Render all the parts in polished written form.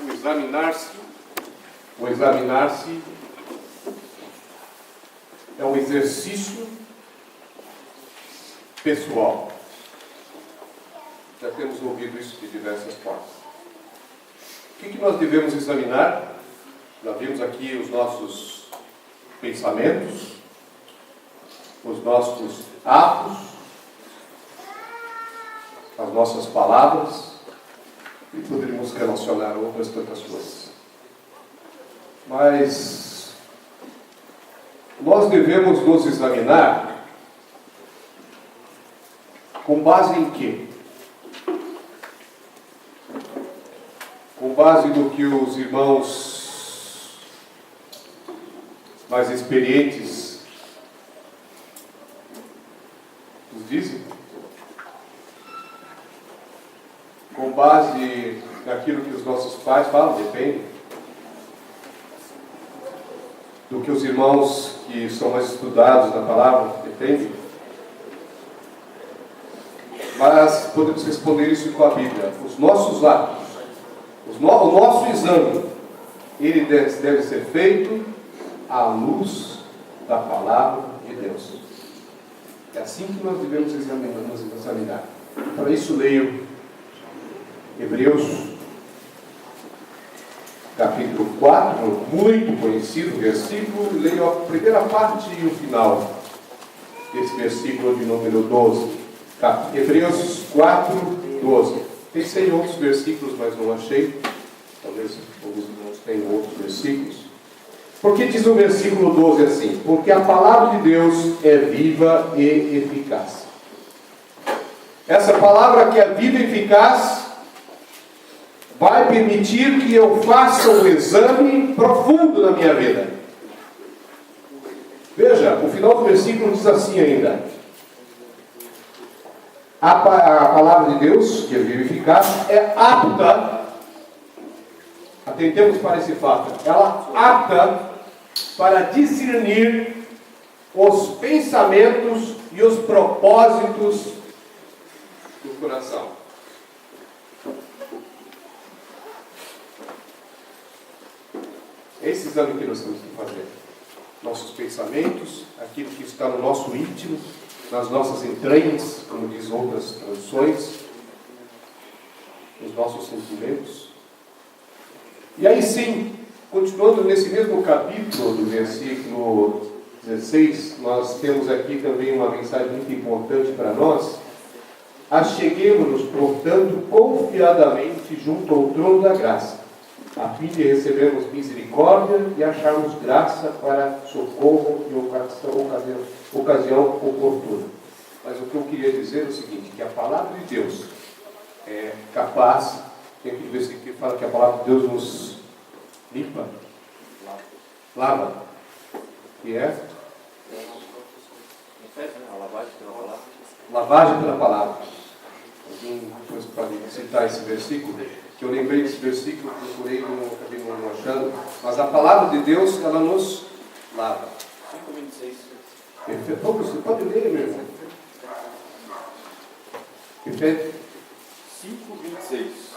O examinar-se é um exercício pessoal. Já temos ouvido isso de diversas formas. O que nós devemos examinar? Já vimos aqui os nossos pensamentos, os nossos atos, as nossas palavras, e poderíamos relacionar outras tantas coisas. Mas nós devemos nos examinar com base em quê? Com base no que os irmãos mais experientes nos dizem? Com base naquilo que os nossos pais falam? Depende. Do que os irmãos que são mais estudados na palavra? Depende. Mas podemos responder isso com a Bíblia. Os nossos atos, o nosso exame, ele deve ser feito à luz da palavra de Deus. É assim que nós devemos nos examinar. Para isso leio Hebreus capítulo 4, muito conhecido versículo. Leio a primeira parte e o final desse versículo de número 12. Hebreus 4, 12. Pensei em outros versículos, mas não achei. Talvez alguns irmãos tenham outros versículos. Porque diz o versículo 12 assim: porque a palavra de Deus é viva e eficaz. Essa palavra que é viva e eficaz vai permitir que eu faça um exame profundo na minha vida. Veja, o final do versículo diz assim ainda: a palavra de Deus, que é viva e eficaz, é apta, atentemos para esse fato, ela apta para discernir os pensamentos e os propósitos do coração. Esse exame que nós temos que fazer. Nossos pensamentos, aquilo que está no nosso íntimo, nas nossas entranhas, como diz outras traduções, os nossos sentimentos. E aí sim, continuando nesse mesmo capítulo, do versículo 16, nós temos aqui também uma mensagem muito importante para nós. Acheguemo-nos, portanto, confiadamente junto ao trono da graça, a fim de recebermos misericórdia e acharmos graça para socorro e ocasião oportuna. Mas o que eu queria dizer é o seguinte, que a palavra de Deus é capaz, tem aquele versículo que fala que a palavra de Deus nos limpa, lava, que é lavagem pela palavra. Alguém depois pode citar esse versículo? Que eu lembrei desse versículo, procurei, acabei não achando, mas a palavra de Deus, ela nos lava. 5:26. Perfeito. Você pode ler, meu irmão. Perfeito. 5:26.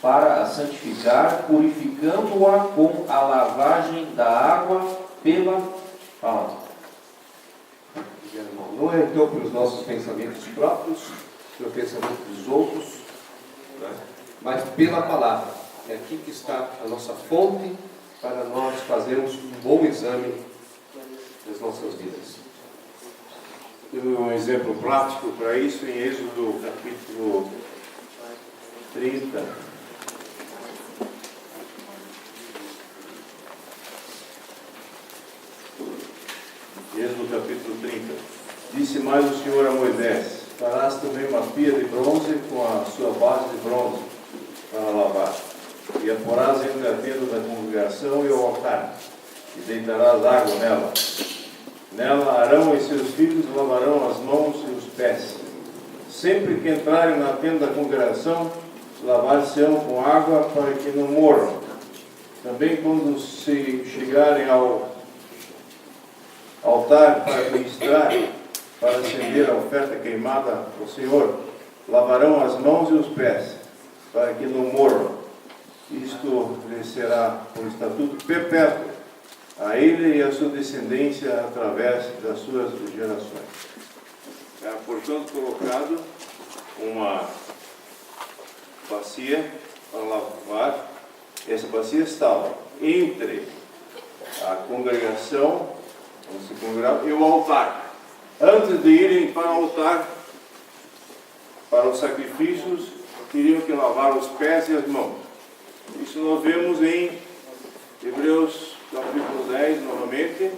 Para a santificar, purificando-a com a lavagem da água pela palavra. Não é então pelos nossos pensamentos próprios, pelo pensamento dos outros, né? Mas pela palavra. É aqui que está a nossa fonte para nós fazermos um bom exame das nossas vidas. Um exemplo prático para isso em Êxodo capítulo 30. Êxodo capítulo 30. Disse mais o Senhor a Moisés: farás também uma pia de bronze com a sua base de bronze para lavar, e a porás entre a tenda da congregação e o altar, e deitarás água nela. Nela Arão e seus filhos lavarão as mãos e os pés. Sempre que entrarem na tenda da congregação, lavar-se-ão com água para que não morram. Também quando se chegarem ao altar para ministrar, para acender a oferta queimada ao Senhor, lavarão as mãos e os pés, para que não morram. Isto lhe será um estatuto perpétuo, a ele e a sua descendência através das suas gerações. Portanto, colocado uma bacia para lavar. Essa bacia estava entre a congregação, onde se congregava, e o altar. Antes de irem para o altar, para os sacrifícios, teriam que lavar os pés e as mãos. Isso nós vemos em Hebreus capítulo 10, novamente.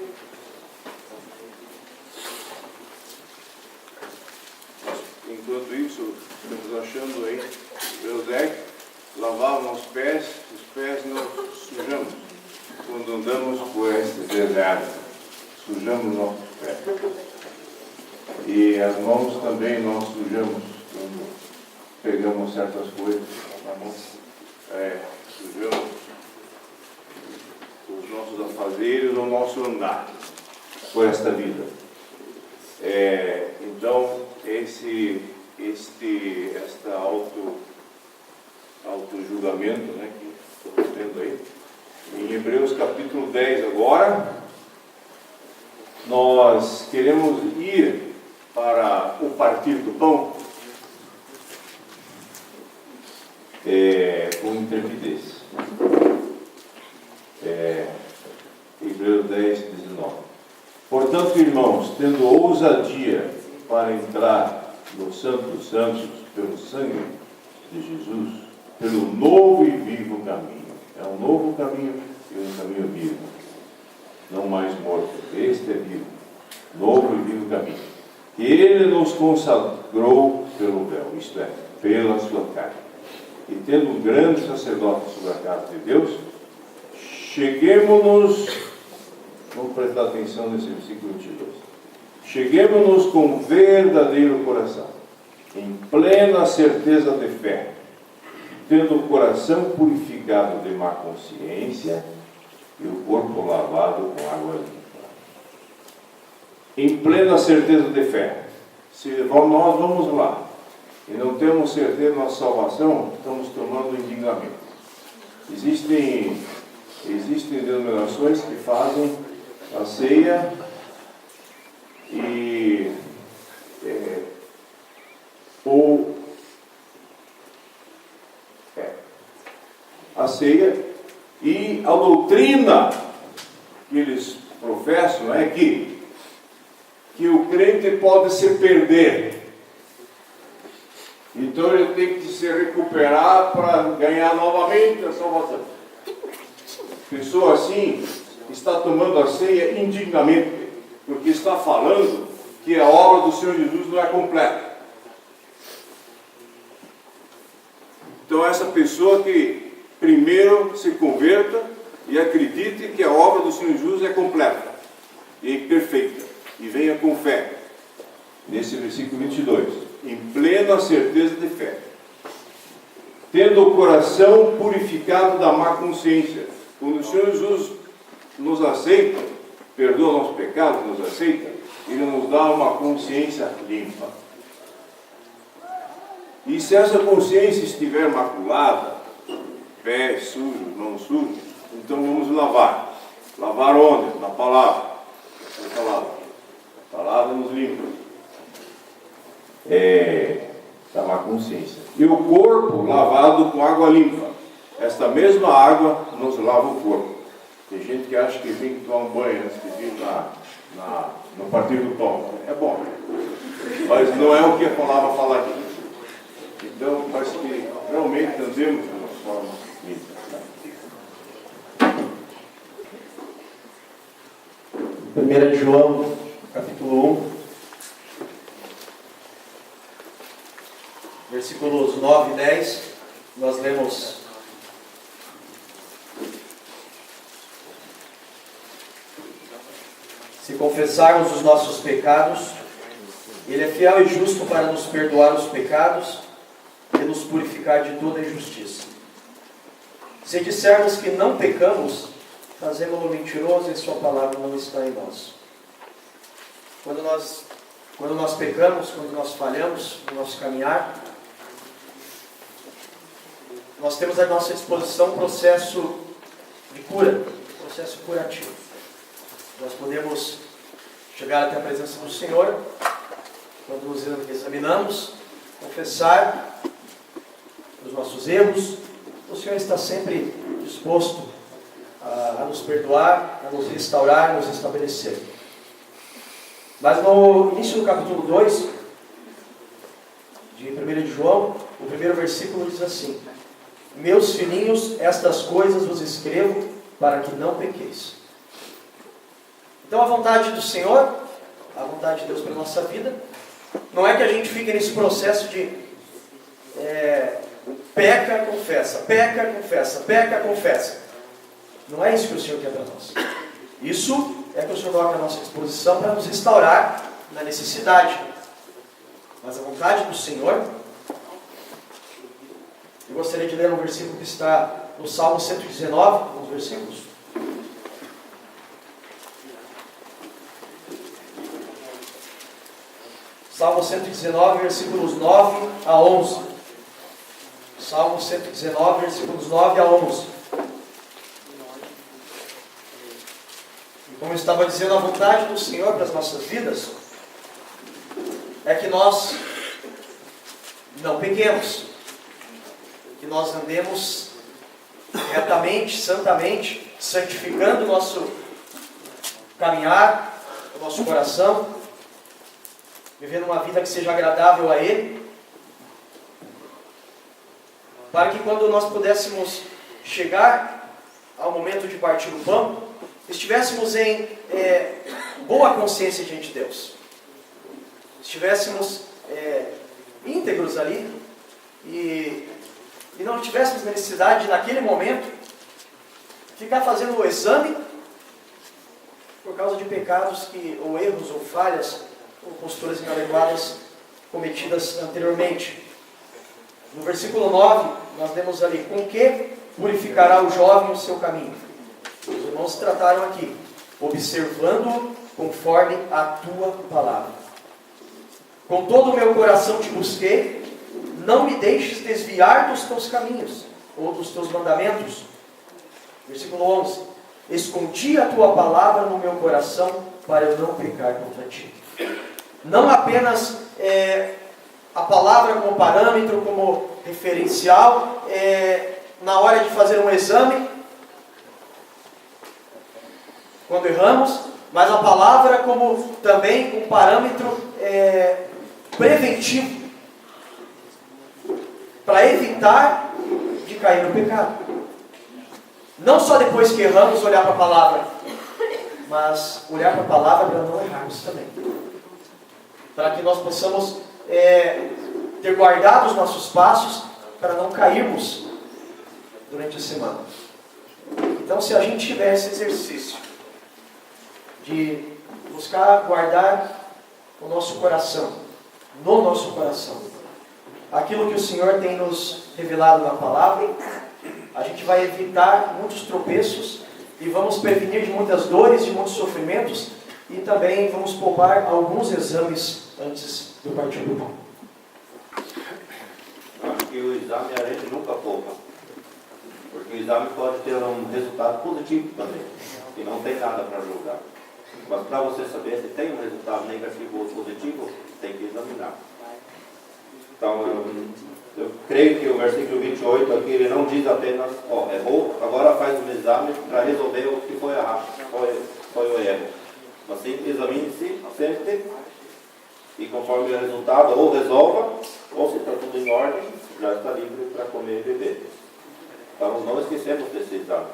Enquanto isso, estamos achando aí, Hebreus 10, lavavam os pés nós sujamos. Quando andamos por este deserto, sujamos nossos pés. E as mãos também nós sujamos, quando pegamos certas coisas na mão, sujamos os nossos afazeres, o nosso andar por esta vida. Então, esta auto-julgamento, né, que estou tendo aí, em Hebreus capítulo 10 agora, nós queremos ir para o partir do pão com intrepidez. Hebreus 10, 19. Portanto, irmãos, tendo ousadia para entrar no Santo dos Santos pelo sangue de Jesus, pelo novo e vivo caminho. É um novo caminho e um caminho vivo, não mais morto. Este é vivo, novo e vivo caminho, que Ele nos consagrou pelo véu, isto é, pela sua carne. E tendo um grande sacerdote sobre a casa de Deus, cheguemo-nos, vamos prestar atenção nesse versículo 22, cheguemo-nos com verdadeiro coração, em plena certeza de fé, tendo o coração purificado de má consciência e o corpo lavado com água limpa. Em plena certeza de fé. Se nós vamos lá e não temos certeza da nossa salvação, estamos tomando indignamento. Existem denominações que fazem a ceia e a ceia e a doutrina que eles professam é que o crente pode se perder. Então ele tem que se recuperar para ganhar novamente a salvação. Pessoa assim está tomando a ceia indignamente, porque está falando que a obra do Senhor Jesus não é completa. Então essa pessoa que primeiro se converta e acredite que a obra do Senhor Jesus é completa e perfeita, e venha com fé. Nesse versículo 22, em plena certeza de fé, tendo o coração purificado da má consciência. Quando o Senhor Jesus nos aceita, perdoa nossos pecados, nos aceita, Ele nos dá uma consciência limpa. E se essa consciência estiver maculada, pés sujos, mãos sujas, então vamos lavar. Lavar onde? Na palavra. Na palavra. A palavra nos limpa. Da má consciência. E o corpo lavado com água limpa. Esta mesma água nos lava o corpo. Tem gente que acha que tem que tomar um banho antes de vir no partir do pão. É bom. Mas não é o que a palavra fala aqui. Então, mas que realmente andemos de uma forma limpa. 1 João, capítulo 1, versículos 9 e 10, nós lemos: se confessarmos os nossos pecados, Ele é fiel e justo para nos perdoar os pecados e nos purificar de toda injustiça. Se dissermos que não pecamos, fazemos-lo mentiroso e sua palavra não está em nós. Quando nós pecamos, quando nós falhamos no nosso caminhar, nós temos à nossa disposição um processo de cura, um processo curativo. Nós podemos chegar até a presença do Senhor, quando nos examinamos, confessar os nossos erros. O Senhor está sempre disposto a nos perdoar, a nos restaurar, a nos estabelecer. Mas no início do capítulo 2, de 1 de João, o primeiro versículo diz assim: meus filhinhos, estas coisas vos escrevo para que não pequeis. Então a vontade do Senhor, a vontade de Deus para a nossa vida, não é que a gente fique nesse processo de peca, confessa, peca, confessa, peca, confessa. Não é isso que o Senhor quer para nós. Isso é que o Senhor coloca à nossa disposição para nos restaurar na necessidade. Mas a vontade do Senhor, eu gostaria de ler um versículo que está no Salmo 119, alguns versículos. Salmo 119, versículos 9 a 11. Salmo 119, versículos 9 a 11. E como eu estava dizendo, a vontade do Senhor para as nossas vidas é que nós não pequemos, que nós andemos retamente, santamente, santificando o nosso caminhar, o nosso coração, vivendo uma vida que seja agradável a Ele, para que quando nós pudéssemos chegar ao momento de partir o pão, estivéssemos em boa consciência diante de Deus, estivéssemos íntegros ali e não tivéssemos necessidade de, naquele momento, ficar fazendo o exame por causa de pecados ou erros ou falhas ou posturas inadequadas cometidas anteriormente. No versículo 9, nós lemos ali: com que purificará o jovem o seu caminho? Os irmãos trataram aqui: observando conforme a tua palavra. Com todo o meu coração te busquei, não me deixes desviar dos teus caminhos, ou dos teus mandamentos. Versículo 11: escondi a tua palavra no meu coração, para eu não pecar contra ti. Não apenas a palavra como parâmetro, como referencial, na hora de fazer um exame, quando erramos, mas a palavra como também um parâmetro preventivo, para evitar de cair no pecado. Não só depois que erramos olhar para a palavra, mas olhar para a palavra para não errarmos também. Para que nós possamos ter guardado os nossos passos para não cairmos durante a semana. Então, se a gente tiver esse exercício de buscar guardar o nosso coração, no nosso coração, aquilo que o Senhor tem nos revelado na palavra, a gente vai evitar muitos tropeços e vamos prevenir de muitas dores, de muitos sofrimentos, e também vamos poupar alguns exames antes do partir do pão. Acho que o exame a gente nunca poupa, porque o exame pode ter um resultado positivo também, e não tem nada para julgar. Mas para você saber se tem um resultado negativo ou positivo, tem que examinar. Então, eu creio que o versículo 28 aqui, ele não diz apenas, errou, agora faz um exame para resolver o que foi errado, foi o erro. Mas sim, examine-se sempre, e conforme o resultado, ou resolva, ou se está tudo em ordem, já está livre para comer e beber. Então, não esquecemos desse exame.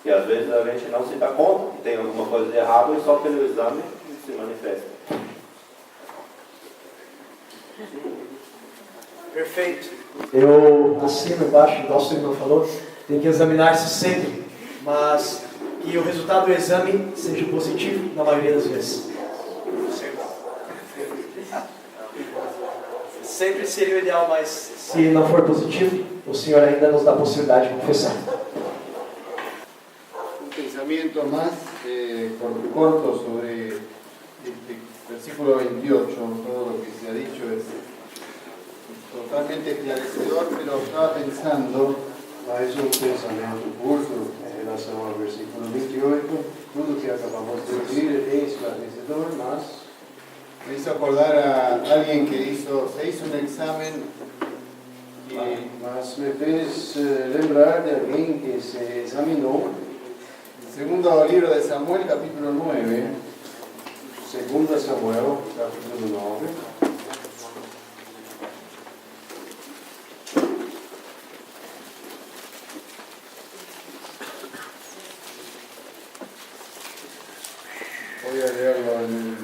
E às vezes a gente não se dá conta que tem alguma coisa errada e só pelo exame se manifesta. Perfeito. Eu assino embaixo, igual o senhor irmão falou, tem que examinar-se sempre, mas que o resultado do exame seja positivo na maioria das vezes. Sempre seria o ideal, mas se não for positivo, o Senhor ainda nos dá a possibilidade de confessar. Un pensamiento más corto sobre este versículo 28. Todo lo que se ha dicho es totalmente esclarecedor, pero estaba pensando, Mais um pensamento curto em relação ao versículo 28. Tudo que acabamos de ouvir é esclarecedor, mas me hizo acordar a alguien que se hizo un examen y mas me fez lembrar de alguém que se examinou. el segundo libro de Samuel, capítulo 9, 2 Samuel, capítulo 9. voy a leerlo en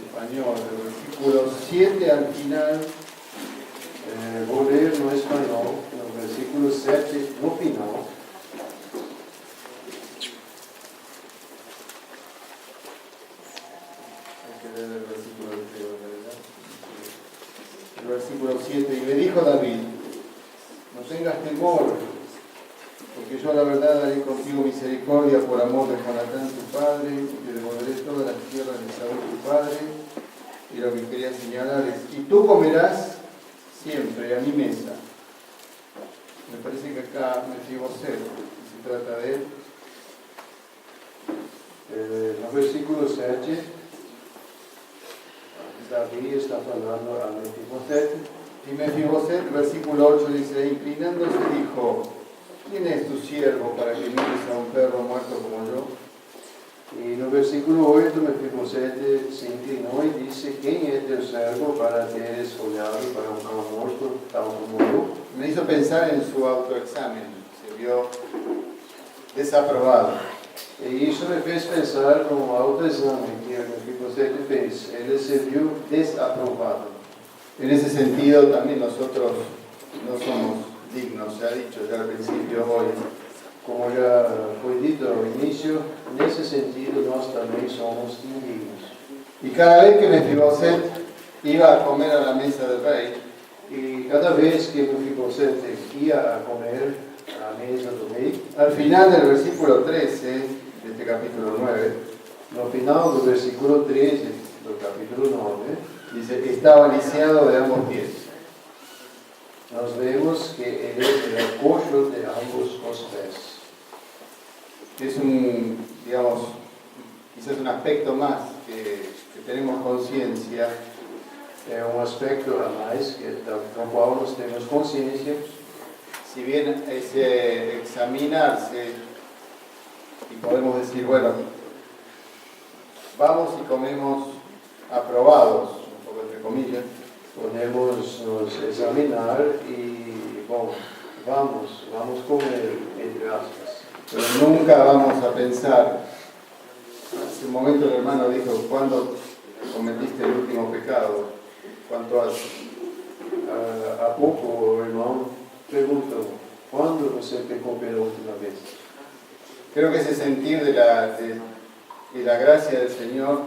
español, el versículo 7 al final. Vou ler no espanhol, no versículo 7, no final. Hay que leer el versículo entero, ¿verdad? El versículo 7, y le dijo David, no tengas temor, porque yo la verdad haré contigo misericordia por amor de Jonatán tu padre, y te devolveré todas las tierras de Saúl tu padre. Y lo que quería señalar es, y tú comerás siempre a mi mesa. Me parece que acá Mefiboset, se trata de él. No versículo 7, Davi está falando a Mefiboset. Y Mefiboset, versículo 8 dice, inclinándose dijo, ¿quién es tu siervo para que mires a un perro muerto como yo? E no versículo 8, Mefiboset se inclinou e disse: Quem é teu servo para teres olhado para um cão morto, tal como eu? Me hizo pensar en su autoexamen, se vio desaprobado. E isso me fez pensar no autoexame que Mefiboset fez. Ele se viu desaprovado. En ese sentido también nosotros no somos dignos, se ha dicho ya al principio hoy. Como já foi dito ao início, nesse sentido nós também somos indignos. Y cada vez que Mefiboset iba a comer a la mesa del rey, E cada vez que Mefiboset ia a comer à mesa do rei, al final del versículo 13 de este capítulo 9, no final do versículo 13 do capítulo 9, dice, estaba lisiado de ambos pies. nós vemos que ele era coxo de ambos os pés. Es un, digamos, quizás un aspecto más que tenemos conciencia, É aspecto a mais do qual nós temos consciência. si bien ese examinarse, y podemos decir, bueno, vamos y comemos aprobados, un poco entre comillas, Podemos nos examinar e, bom, vamos comer, entre aspas. pero nunca vamos a pensar. Hace un momento el hermano dijo, ¿cuándo cometiste el último pecado? ¿Cuánto hace? Há pouco o irmão perguntou: quando você pecou pela última vez? Creo que ese sentir de la gracia del Señor,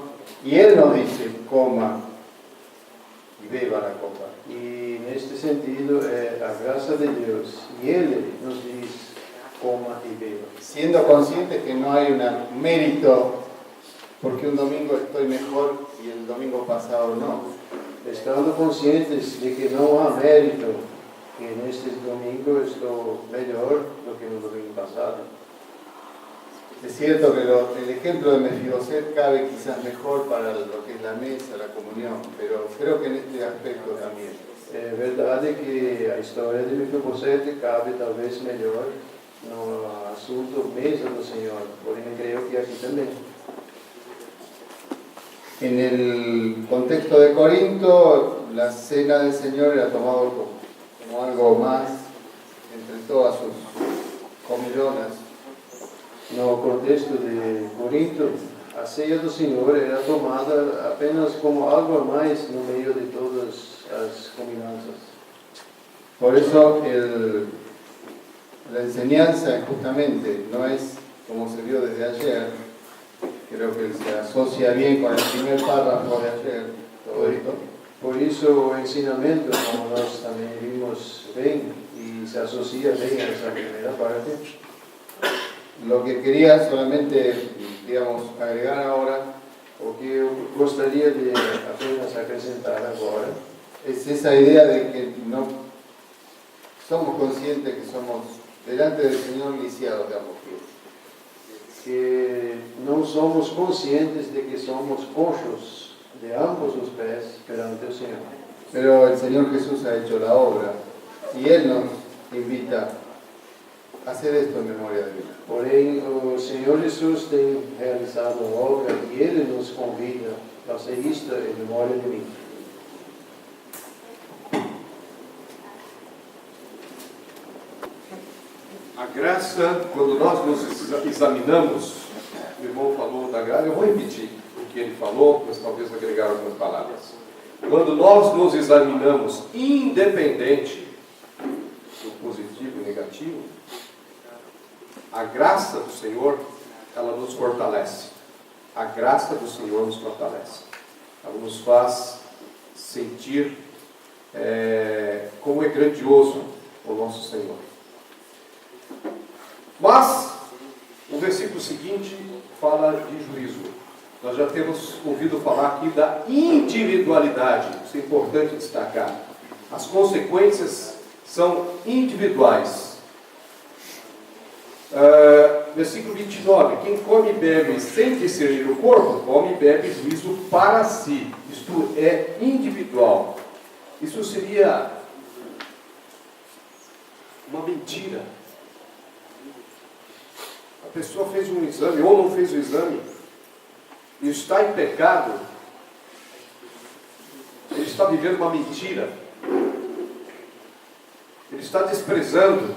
y Él nos dice, coma y beba la copa. E neste sentido é a graça de Deus. E Ele nos diz: coma e beba. Siendo conscientes que no hay un mérito, porque un domingo estoy mejor y el domingo pasado no. Estando conscientes de que não há mérito, que neste domingo estou melhor do que no domingo passado. Es cierto que el ejemplo de Mefiboset cabe quizás mejor para lo que es la mesa, la comunión, pero creo que en este aspecto también. É verdade que a história de Mefiboset cabe talvez melhor no assunto mesa do Senhor, porém creio que aqui também. En el contexto de Corinto, la cena del Señor era tomado como algo más entre todas sus comilonas. No contexto de Corinto, a ceia do Senhor era tomada apenas como algo a mais no meio de todas as comilanças. Por eso la enseñanza justamente no es como se vio desde ayer. Creo que se asocia bien con el primer párrafo de ayer, todo esto. Por isso o ensinamento, como nós também vimos bem, e y se asocia bien a esa primera parte. Lo que quería solamente, digamos, agregar ahora O que eu gostaria de apenas acrescentar agora es esa idea de que no somos conscientes que somos delante del Señor lisiados de ambos pies. que não somos conscientes de que somos coxos de ambos os pés perante o Senhor. Pero el Señor Jesús ha hecho la obra y Él nos invita a hacer esto en memoria de mí. Porém, o Senhor Jesus tem realizado a obra e Ele nos convida a fazer isto em memória de mim. A graça, quando nós nos examinamos, o irmão falou da graça, eu vou repetir o que ele falou, mas talvez agregar algumas palavras. Quando nós nos examinamos, independente do positivo e negativo, a graça do Senhor, ela nos fortalece. A graça do Senhor nos fortalece. Ela nos faz sentir como é grandioso o nosso Senhor. Mas, o versículo seguinte fala de juízo. Nós já temos ouvido falar aqui da individualidade. Isso é importante destacar. As consequências são individuais. Versículo 29. Quem come e bebe sem discernir o corpo, come e bebe juízo para si. Isto é individual. Isso seria uma mentira. A pessoa fez um exame ou não fez o exame e está em pecado, ele está vivendo uma mentira, ele está desprezando,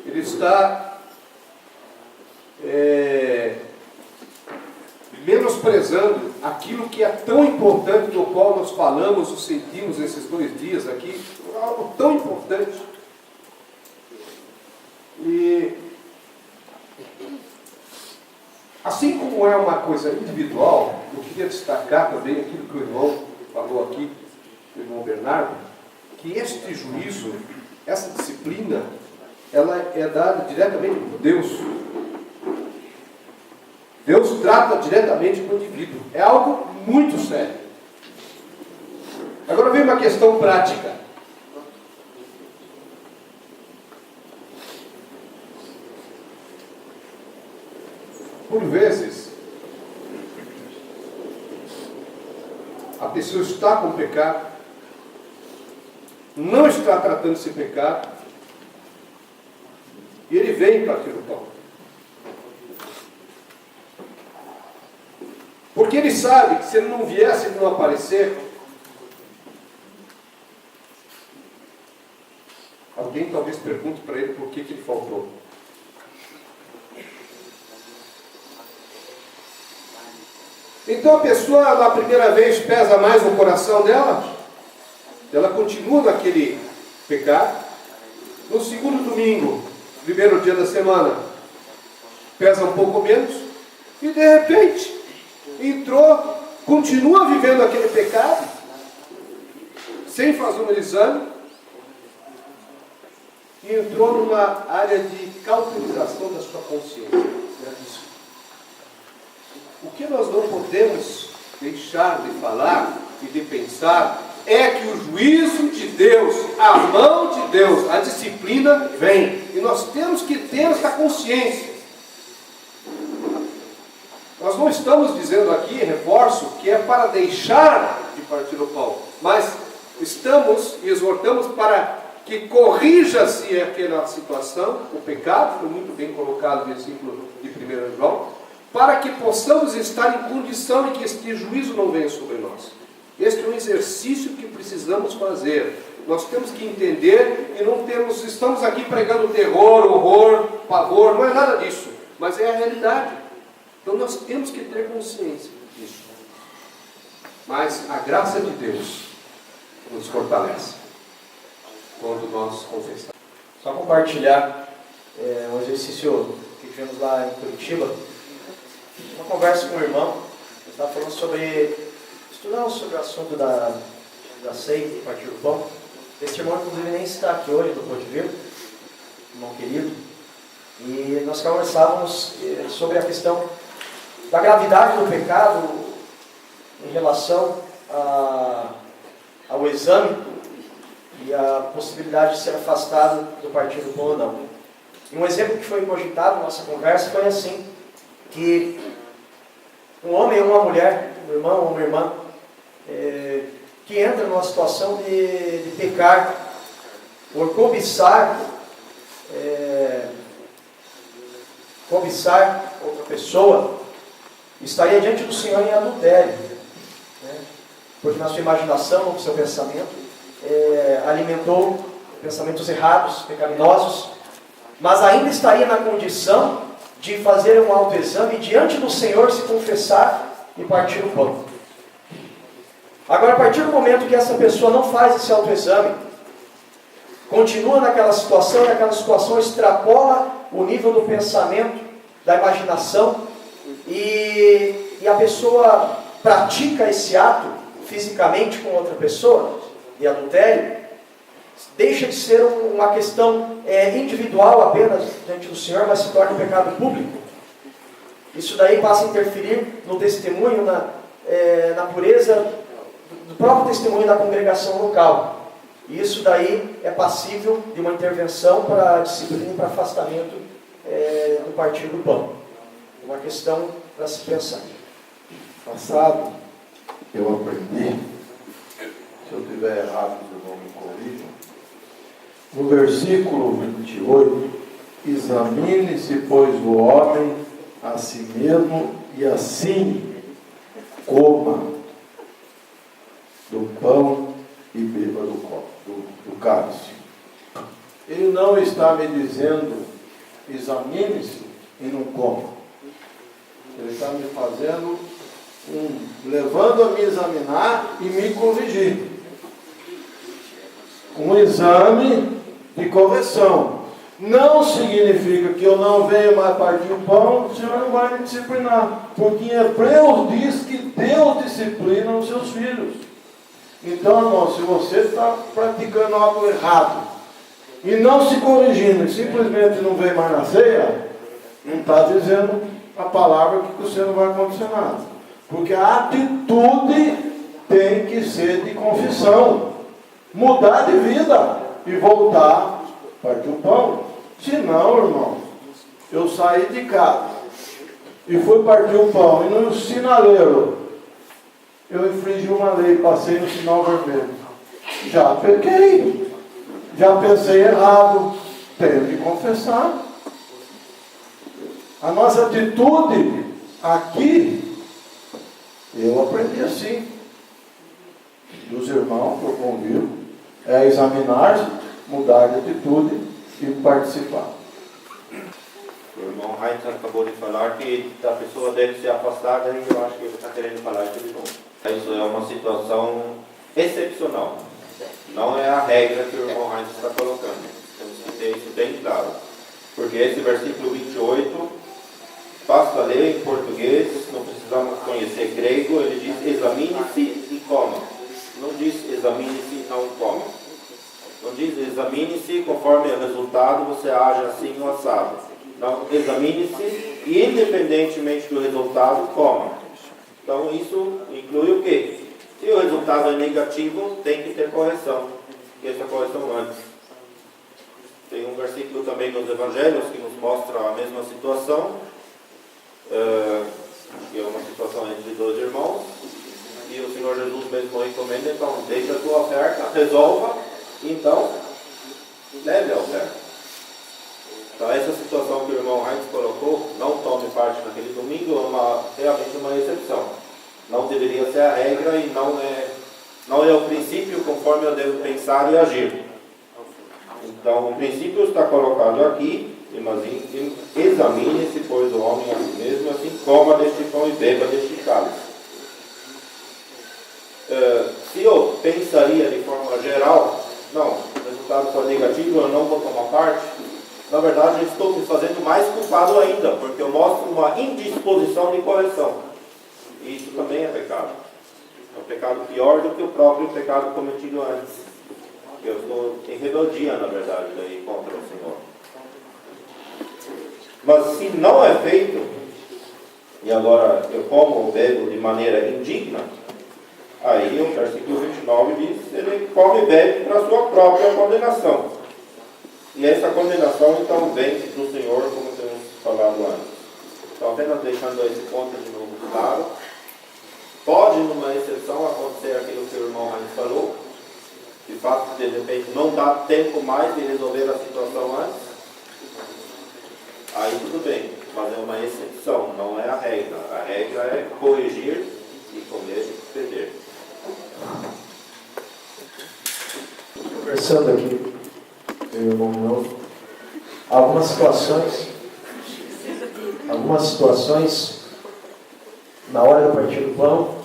ele está menosprezando aquilo que é tão importante, do qual nós falamos, ou sentimos esses 2 dias aqui, algo tão importante. E assim como é uma coisa individual, eu queria destacar também aquilo que o irmão falou aqui, o irmão Bernardo, que este juízo, essa disciplina, ela é dada diretamente por Deus. Deus trata diretamente com o indivíduo. É algo muito sério. Agora vem uma questão prática. Por vezes, a pessoa está com pecado, não está tratando esse pecado, e ele vem partir o pão. Porque ele sabe que se ele não viesse, ele não aparecer, alguém talvez pergunte para ele por que ele faltou. Então a pessoa na primeira vez pesa mais no coração dela, ela continua naquele pecado. No segundo domingo, primeiro dia da semana, pesa um pouco menos, e de repente entrou, continua vivendo aquele pecado, sem fazer um exame, e entrou numa área de cauterização da sua consciência. O que nós não podemos deixar de falar e de pensar é que o juízo de Deus, a mão de Deus, a disciplina vem. E nós temos que ter essa consciência. Nós não estamos dizendo aqui, reforço, que é para deixar de partir o pão, mas estamos e exortamos para que corrija-se aquela situação, o pecado, foi muito bem colocado no versículo de 1 João, para que possamos estar em condição de que este juízo não venha sobre nós. Este é um exercício que precisamos fazer. Nós temos que entender e estamos aqui pregando terror, horror, pavor, não é nada disso, mas é a realidade. Então nós temos que ter consciência disso. Mas a graça de Deus nos fortalece quando nós confessamos. Só compartilhar um exercício que tivemos lá em Curitiba. Uma conversa com o irmão, ele estava falando estudando sobre o assunto da ceia, partir do pão. Este irmão, inclusive, nem está aqui hoje, não pôde vir, irmão querido. E nós conversávamos sobre a questão da gravidade do pecado em relação ao exame e a possibilidade de ser afastado do partido bom ou não. E um exemplo que foi cogitado na nossa conversa foi assim, que um homem ou uma mulher, um irmão ou uma irmã, que entra numa situação de pecar, por cobiçar outra pessoa, estaria diante do Senhor em adultério, né? Porque na sua imaginação, no seu pensamento, alimentou pensamentos errados, pecaminosos, mas ainda estaria na condição de fazer um autoexame diante do Senhor, se confessar e partir o pão. Agora, a partir do momento que essa pessoa não faz esse autoexame, continua naquela situação e aquela situação extrapola o nível do pensamento, da imaginação, e a pessoa pratica esse ato fisicamente com outra pessoa, de adultério, deixa de ser uma questão individual apenas diante do Senhor, mas se torna um pecado público. Isso daí passa a interferir no testemunho, na pureza do próprio testemunho da congregação local. E isso daí é passível de uma intervenção para disciplina e para afastamento do partido do pão. Uma questão para se pensar. Passado, eu aprendi, se eu estiver errado, os irmãos me corrijam, no versículo 28, examine-se, pois, o homem a si mesmo, e assim coma do pão e beba do cálice. Ele não está me dizendo, examine-se e não coma. Ele está me fazendo, levando a me examinar e me corrigir. Um exame de correção. Não significa que eu não venha mais partir o pão, o Senhor não vai me disciplinar. Porque em Hebreus diz que Deus disciplina os seus filhos. Então, irmão, se você está praticando algo errado e não se corrigindo e simplesmente não vem mais na ceia, não está dizendo a palavra que você não vai acontecer nada. Porque a atitude tem que ser de confissão. Mudar de vida e voltar a partir o pão. Se não, irmão, eu saí de casa e fui partir o pão e no sinaleiro eu infringi uma lei, passei no sinal vermelho. Já pequei, já pensei errado, tenho que confessar. A nossa atitude aqui, eu aprendi assim, dos irmãos que eu convivo, é examinar-se, mudar de atitude e participar. O irmão Heinz acabou de falar que a pessoa deve ser afastada e eu acho que ele está querendo falar isso de novo. Isso é uma situação excepcional. Não é a regra que o irmão Heinz está colocando. Temos que ter isso bem claro. Porque esse versículo 28, basta ler em português, não precisamos conhecer grego, ele diz examine-se e coma. Não diz examine-se e não coma. Não diz examine-se conforme o resultado você age assim ou assado. Não, examine-se e independentemente do resultado, coma. Então isso inclui o quê? Se o resultado é negativo, tem que ter correção. E essa correção antes. Tem um versículo também nos Evangelhos que nos mostra a mesma situação. Que é uma situação entre dois irmãos. E o Senhor Jesus mesmo recomenda, então, deixa a tua oferta, resolva, e então, leve a oferta. Então, essa situação que o irmão Heinz colocou, não tome parte naquele domingo, é realmente uma exceção. Não deveria ser a regra e não é o princípio conforme eu devo pensar e agir. Então, o princípio está colocado aqui, mas examine-se, pois, o homem a si mesmo, assim coma deste pão e beba deste cálice. Se eu pensaria de forma geral, não, o resultado foi negativo, eu não vou tomar parte, na verdade eu estou me fazendo mais culpado ainda, porque eu mostro uma indisposição de correção. E isso também é pecado. É um pecado pior do que o próprio pecado cometido antes. porque eu estou em rebeldia, na verdade, daí contra o Senhor. Mas se não é feito, e agora eu como ou bebo de maneira indigna, aí o versículo 29 diz, ele come e bebe para a sua própria condenação. E essa condenação então vem do Senhor, como temos falado antes. Então apenas deixando esse ponto de novo claro, pode numa exceção acontecer aquilo que o irmão Heinz falou, de fato de repente não dá tempo mais de resolver a situação antes, aí tudo bem, mas é uma exceção, não é a regra. A regra é corrigir e comer e beber. Conversando aqui, eu e o irmão novo, algumas situações, na hora do partir do pão,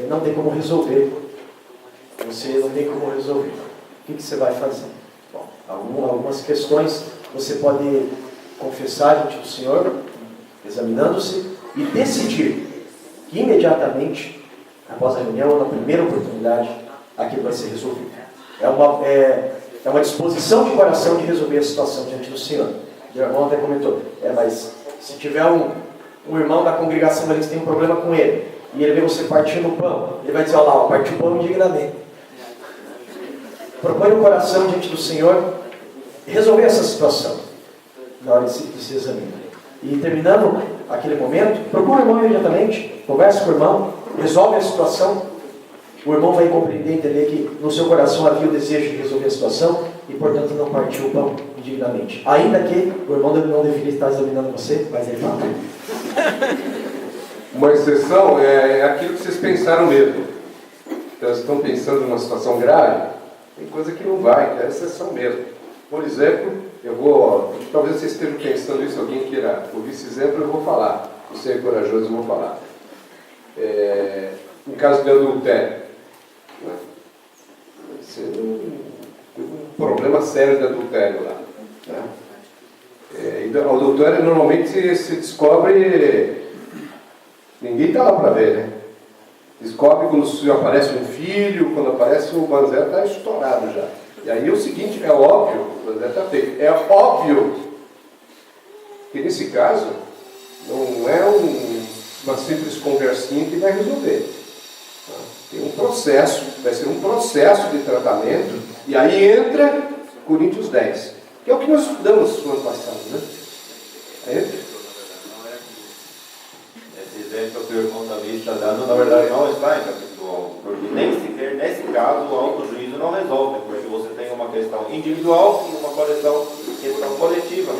não tem como resolver. Você não tem como resolver. O que você vai fazer? Bom, algumas questões você pode confessar diante do Senhor, examinando-se, e decidir que imediatamente, após a reunião, na primeira oportunidade, aquilo vai ser resolvido. É uma disposição de coração de resolver a situação diante do Senhor. O irmão até comentou, mas se tiver um irmão da congregação ali que tem um problema com ele, e ele vê você partindo o pão, ele vai dizer, olha lá, partiu o pão indignamente. Propõe no coração diante do Senhor resolver essa situação na hora de se examinar. E terminando aquele momento, procura o irmão imediatamente, conversa com o irmão, resolve a situação. O irmão vai compreender, entender que no seu coração havia o desejo de resolver a situação e, portanto, não partiu o pão indignamente. Ainda que o irmão não deveria estar examinando você, mas ele fala. Uma exceção é aquilo que vocês pensaram mesmo. Então, vocês estão pensando numa situação grave, tem coisa que não vai, que é exceção mesmo. Por exemplo, talvez vocês estejam pensando isso, alguém queira ouvir esse exemplo, eu vou falar. Você é corajoso, eu vou falar. No caso de adultério, você tem um problema sério de adultério lá. E o adultério normalmente se descobre, ninguém está lá para ver, né? Descobre quando aparece um filho, quando aparece o banzé está estourado já. E aí o seguinte, é óbvio, o banzé está feito, é óbvio que nesse caso não é uma simples conversinha que vai resolver. Tem um processo, vai ser um processo de tratamento, e aí entra Coríntios 10, que é o que nós estudamos no ano passado, né? Esse exemplo que o irmão Davi está dando, na verdade, não está em capítulo 11, porque nem sequer, nesse caso, o autojuízo não resolve, porque você tem uma questão individual e uma questão coletiva.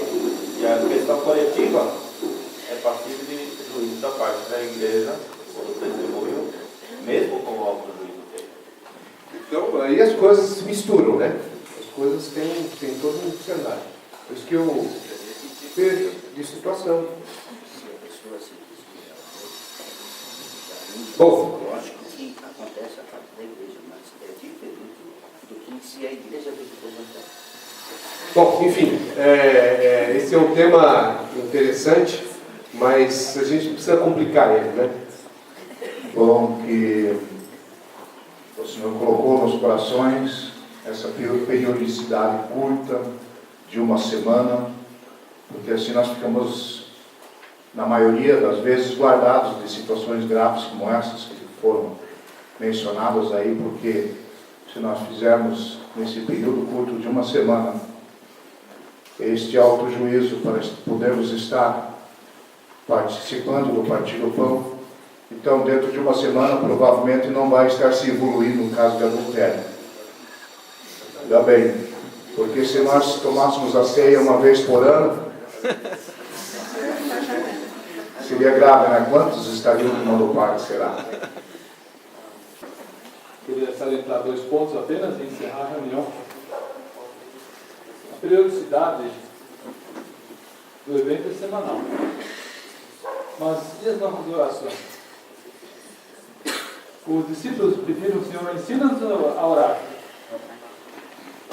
E a questão coletiva é passível de juízo da parte da igreja, ou do testemunho, mesmo com o autojuízo dele. Então, aí as coisas se misturam, né? As coisas têm todo um cenário. Por isso que eu vejo de situação. Bom, eu acho que o que acontece a parte da igreja, mas é diferente do que se a igreja vem representar. Bom, enfim, esse é um tema interessante, mas a gente precisa complicar ele, né? Bom, que o Senhor colocou nos corações essa periodicidade curta de uma semana, porque assim nós ficamos, na maioria das vezes, guardados de situações graves como essas que foram mencionadas aí, porque se nós fizermos nesse período curto de uma semana este autojuízo para podermos estar participando do partir do pão, então dentro de uma semana provavelmente não vai estar se evoluindo no caso de adultério. Ainda bem, porque se nós tomássemos a ceia uma vez por ano, seria grave, né? Quantos estariam tomando parte, será? Queria salientar 2 pontos apenas e encerrar a reunião. A periodicidade do evento é semanal. Mas e as nossas orações? Os discípulos pediram, Senhor, ensina-nos a orar.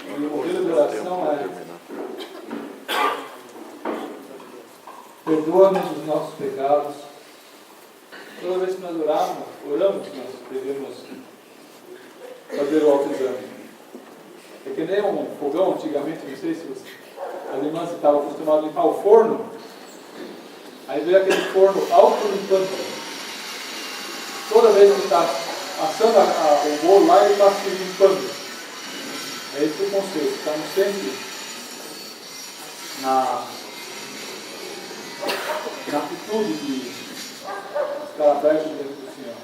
E o modelo de oração é: perdoa-nos os nossos pecados. Toda vez que nós oramos, nós devemos fazer o autoexame. É que nem um fogão antigamente, não sei se as irmãs estavam acostumadas a limpar o forno, aí veio aquele forno autolimpante. Toda vez que está assando o bolo lá, ele está se limpando. É esse o conceito. Estamos sempre na atitude de estar aberto dentro do Senhor.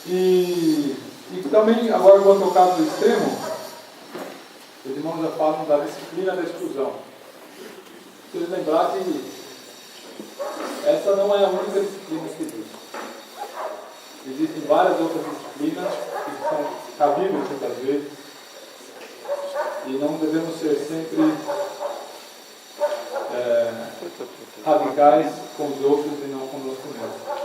E também, agora eu vou tocar no extremo, os irmãos já falam da disciplina da exclusão. Vocês lembrar que essa não é a única disciplina que existe. Existem várias outras disciplinas que são cabíveis muitas vezes e não devemos ser sempre radicais com os outros e não conosco mesmos.